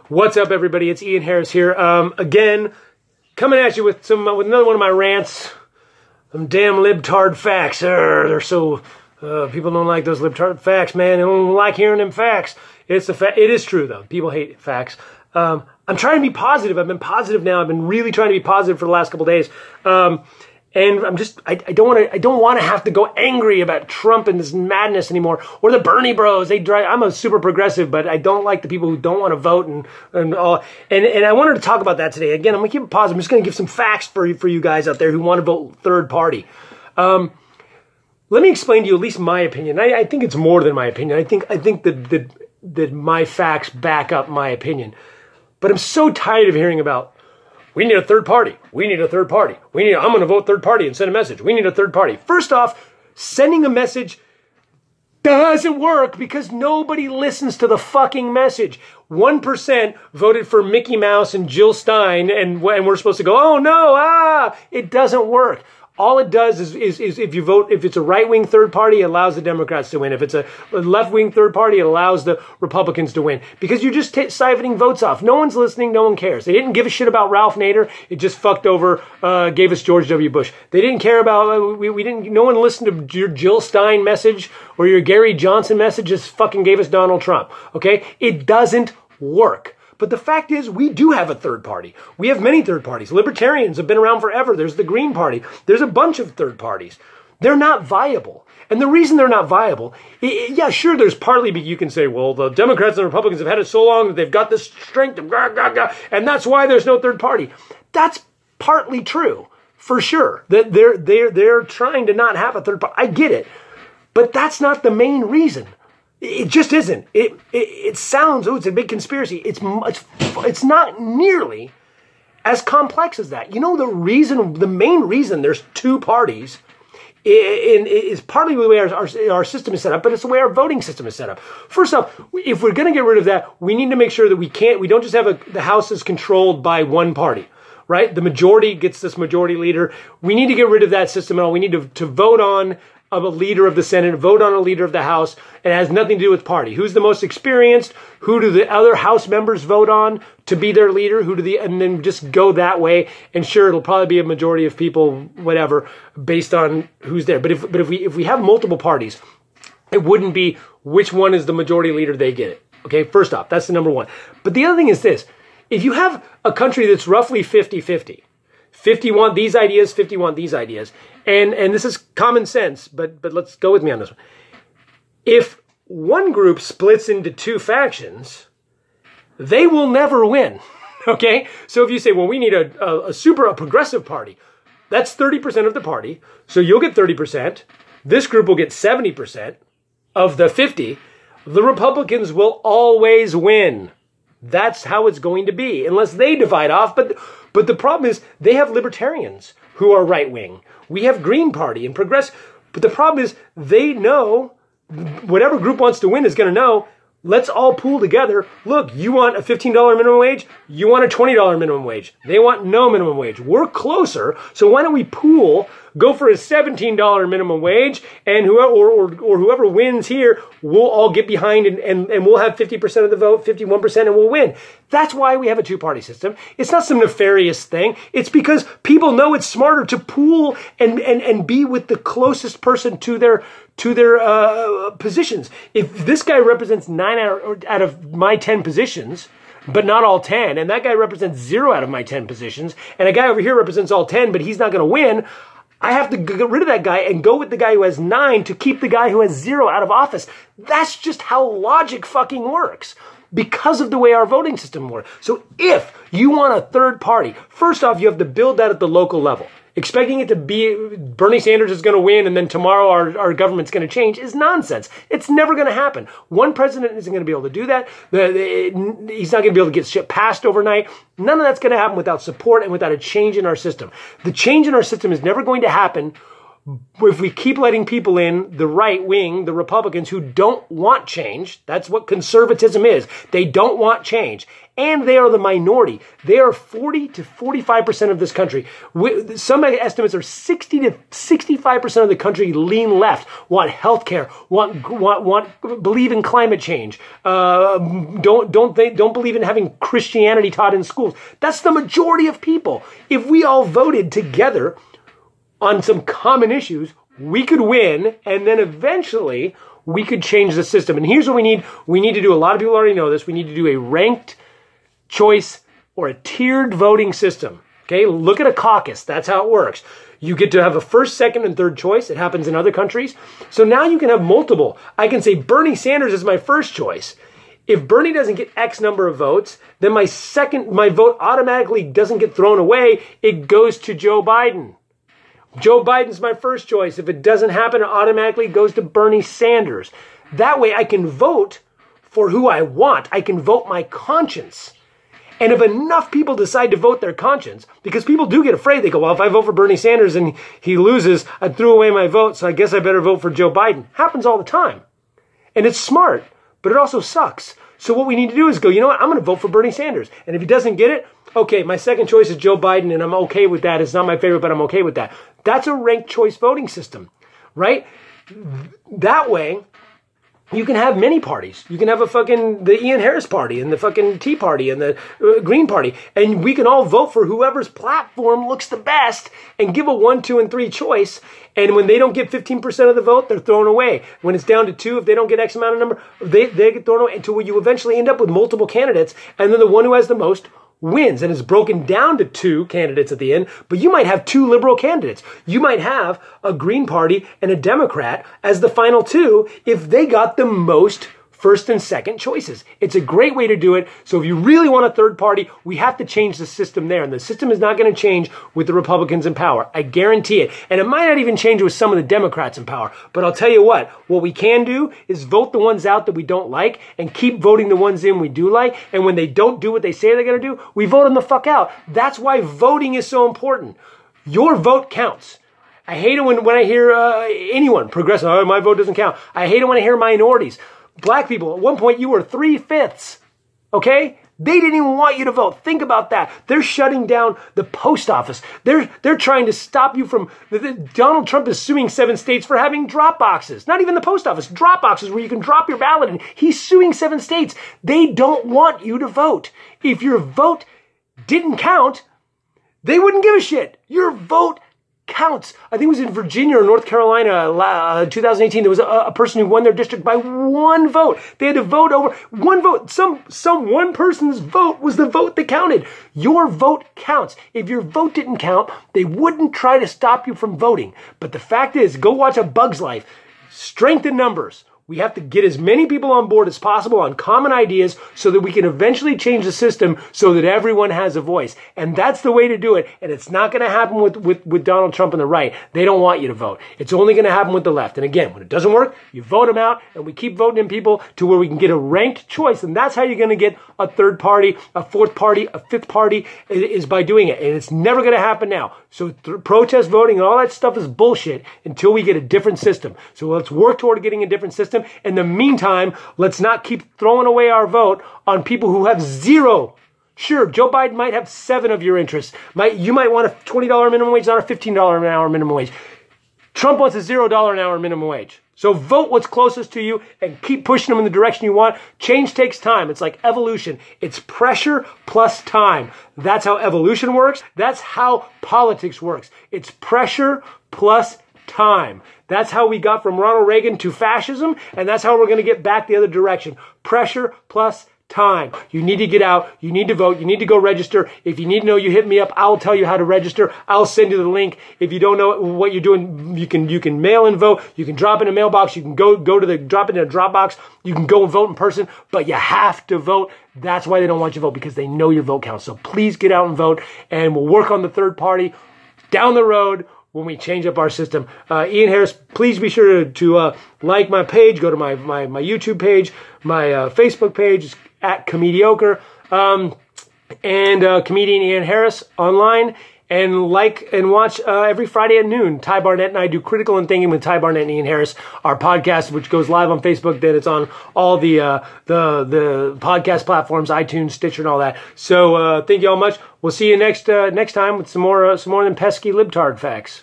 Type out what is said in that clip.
What's up, everybody? It's Ian Harris here. Again, coming at you with another one of my rants. Them damn libtard facts. They're so people don't like those libtard facts, man. They don't like hearing them facts. It is true though. People hate facts. I'm trying to be positive. I've been positive now. I've been really trying to be positive for the last couple of days. And I don't want to have to go angry about Trump and this madness anymore, or the Bernie bros. I'm a super progressive, but I don't like the people who don't want to vote and all. And I wanted to talk about that today. Again, I'm gonna keep it positive. I'm just gonna give some facts for you guys out there who want to vote third party. Let me explain to you at least my opinion. I think it's more than my opinion. I think that my facts back up my opinion. But I'm so tired of hearing about, we need a third party. We need a third party. I'm going to vote third party and send a message. We need a third party. First off, sending a message doesn't work because nobody listens to the fucking message. 1% voted for Mickey Mouse and Jill Stein, and we're supposed to go, oh no, it doesn't work. All it does is if you vote, if it's a right-wing third party, it allows the Democrats to win. If it's a left-wing third party, it allows the Republicans to win. Because you're just siphoning votes off. No one's listening. No one cares. They didn't give a shit about Ralph Nader. It just fucked over, gave us George W. Bush. They didn't care about, no one listened to your Jill Stein message or your Gary Johnson message, just fucking gave us Donald Trump. Okay? It doesn't work. But the fact is, we do have a third party. We have many third parties. Libertarians have been around forever. There's the Green Party. There's a bunch of third parties. They're not viable. And the reason they're not viable, yeah, sure, there's partly, you can say, well, the Democrats and Republicans have had it so long that they've got this strength, and that's why there's no third party. That's partly true, for sure. That they're trying to not have a third party. I get it. But that's not the main reason. It just isn't. It sounds, it's a big conspiracy. It's not nearly as complex as that. You know, the main reason there's two parties is partly the way our system is set up, but it's the way our voting system is set up. First off, if we're going to get rid of that, we need to make sure that we don't just have the House is controlled by one party, right? The majority gets this majority leader. We need to get rid of that system and all. We need to vote on of a leader of the Senate, vote on a leader of the House. It has nothing to do with party. Who's the most experienced? Who do the other House members vote on to be their leader? And then just go that way. And sure, it'll probably be a majority of people, whatever, based on who's there. But if we have multiple parties, it wouldn't be which one is the majority leader, they get it. Okay, first off, that's the number one. But the other thing is this. If you have a country that's roughly 50-50, 50 want these ideas, 50 want these ideas. And this is common sense, but let's go with me on this one. If one group splits into two factions, they will never win, okay? So if you say, well, we need a progressive party, that's 30% of the party, so you'll get 30%. This group will get 70% of the 50. The Republicans will always win. That's how it's going to be, unless they divide off. But the problem is they have libertarians who are right-wing. We have Green Party and Progressive. But the problem is they know, whatever group wants to win is going to know, let's all pool together. Look, you want a $15 minimum wage? You want a $20 minimum wage. They want no minimum wage. We're closer, so why don't we pool, go for a $17 minimum wage, and whoever wins here, we'll all get behind and we'll have 50% of the vote, 51%, and we'll win. That's why we have a two-party system. It's not some nefarious thing. It's because people know it's smarter to pool and be with the closest person to their positions. If this guy represents 9 out of my 10 positions, but not all 10, and that guy represents 0 out of my 10 positions, and a guy over here represents all 10, but he's not going to win, I have to get rid of that guy and go with the guy who has 9 to keep the guy who has 0 out of office. That's just how logic fucking works, because of the way our voting system works. So if you want a third party, first off, you have to build that at the local level. Expecting it to be Bernie Sanders is going to win and then tomorrow our government's going to change is nonsense. It's never going to happen. One president isn't going to be able to do that. He's not going to be able to get shit passed overnight. None of that's going to happen without support and without a change in our system. The change in our system is never going to happen if we keep letting people in, the right wing, the Republicans who don't want change, that's what conservatism is. They don't want change. And they are the minority. They are 40 to 45% of this country. Some estimates are 60 to 65% of the country lean left, want health care, believe in climate change, don't believe in having Christianity taught in schools. That's the majority of people. If we all voted together on some common issues, we could win, and then eventually we could change the system. And here's what we need. We need to do, a lot of people already know this, we need to do a ranked choice or a tiered voting system. Okay, look at a caucus. That's how it works. You get to have a first, second, and third choice. It happens in other countries. So now you can have multiple. I can say Bernie Sanders is my first choice. If Bernie doesn't get X number of votes, then my vote automatically doesn't get thrown away. It goes to Joe Biden. Joe Biden's my first choice. If it doesn't happen, it automatically goes to Bernie Sanders. That way I can vote for who I want. I can vote my conscience. And if enough people decide to vote their conscience, because people do get afraid, they go, well, if I vote for Bernie Sanders and he loses, I threw away my vote, so I guess I better vote for Joe Biden. Happens all the time. And it's smart, but it also sucks. So what we need to do is go, you know what, I'm going to vote for Bernie Sanders. And if he doesn't get it, okay, my second choice is Joe Biden, and I'm okay with that. It's not my favorite, but I'm okay with that. That's a ranked choice voting system, right? That way, you can have many parties. You can have the Ian Harris party and the fucking Tea Party and the Green Party. And we can all vote for whoever's platform looks the best and give a 1, 2, and 3 choice. And when they don't get 15% of the vote, they're thrown away. When it's down to 2, if they don't get X amount of number, they get thrown away until you eventually end up with multiple candidates. And then the one who has the most wins, and it's broken down to 2 candidates at the end, but you might have 2 liberal candidates. You might have a Green Party and a Democrat as the final 2 if they got the most first and second choices. It's a great way to do it. So if you really want a third party, we have to change the system there. And the system is not going to change with the Republicans in power. I guarantee it. And it might not even change with some of the Democrats in power. But I'll tell you what we can do is vote the ones out that we don't like and keep voting the ones in we do like. And when they don't do what they say they're going to do, we vote them the fuck out. That's why voting is so important. Your vote counts. I hate it when I hear anyone, progressive, oh, my vote doesn't count. I hate it when I hear minorities. Black people, at one point you were 3/5, okay? They didn't even want you to vote. Think about that. They're shutting down the post office. They're trying to stop you from, Donald Trump is suing 7 states for having drop boxes. Not even the post office, drop boxes where you can drop your ballot in. He's suing 7 states. They don't want you to vote. If your vote didn't count, they wouldn't give a shit. Your vote counts. I think it was in Virginia or North Carolina, 2018. There was a person who won their district by 1 vote. They had to vote over 1 vote. Some one person's vote was the vote that counted. Your vote counts. If your vote didn't count, they wouldn't try to stop you from voting. But the fact is, go watch A Bug's Life. Strength in numbers. We have to get as many people on board as possible on common ideas so that we can eventually change the system so that everyone has a voice. And that's the way to do it. And it's not going to happen with Donald Trump and the right. They don't want you to vote. It's only going to happen with the left. And again, when it doesn't work, you vote them out and we keep voting in people to where we can get a ranked choice. And that's how you're going to get a third party, a fourth party, a fifth party is by doing it. And it's never going to happen now. So protest voting and all that stuff is bullshit until we get a different system. So let's work toward getting a different system. In the meantime, let's not keep throwing away our vote on people who have 0. Sure, Joe Biden might have 7 of your interests. You might want a $20 minimum wage, not a $15 an hour minimum wage. Trump wants a $0 an hour minimum wage. So vote what's closest to you and keep pushing them in the direction you want. Change takes time. It's like evolution. It's pressure plus time. That's how evolution works. That's how politics works. It's pressure plus time. That's how we got from Ronald Reagan to fascism, and that's how we're going to get back the other direction. Pressure plus time. You need to get out. You need to vote. You need to go register. If you need to know, you hit me up. I'll tell you how to register. I'll send you the link. If you don't know what you're doing, you can mail in vote. You can drop in a mailbox. You can go to drop it in a drop box. You can go and vote in person, but you have to vote. That's why they don't want you to vote, because they know your vote counts. So please get out and vote, and we'll work on the third party down the road when we change up our system. Ian Harris, please be sure to like my page. Go to my YouTube page, my Facebook page at Comediocre, and Comedian Ian Harris online. And like and watch every Friday at noon. Ty Barnett and I do Critical and Thinking with Ty Barnett and Ian Harris, our podcast, which goes live on Facebook. Then it's on all the podcast platforms, iTunes, Stitcher, and all that. So thank you all much. We'll see you next time with some more than pesky libtard facts.